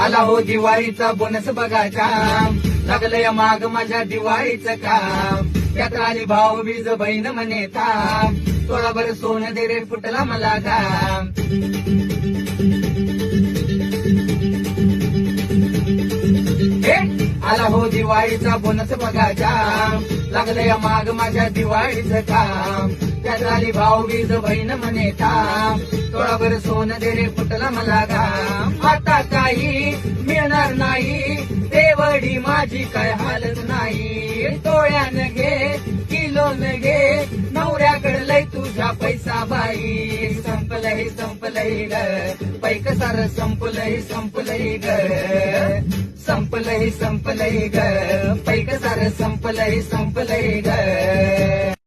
आला हो दिवाळीचा बोनस बघायचा, लागलंय माग माझ्या दिवाळीचं काम. त्यात आली भाऊबीज बहीण म्हणे थांब, तोळाभर सोनं दे रे फुटला मला घाम. आला हो दिवाळीचा बोनस बघायचा, लागलंय माग माझ्या दिवाळीचं काम. त्यात आली भाऊबीज बहीण म्हणे थांब, तोळाभर सोनं दे रे फुटला मला घाम. आता काही मिळणार नाही, देवडी माझी काय हालत नाही. तोळ्यानं घे किलोन घे, नवऱ्याकडे लय तुझ्या पैसा बाई. संपलंय संपलंय ग पैक सार, संपलंय संपलंय ग, संपलंय संपलंय ग पैक सार, संपलंय संपलंय ग.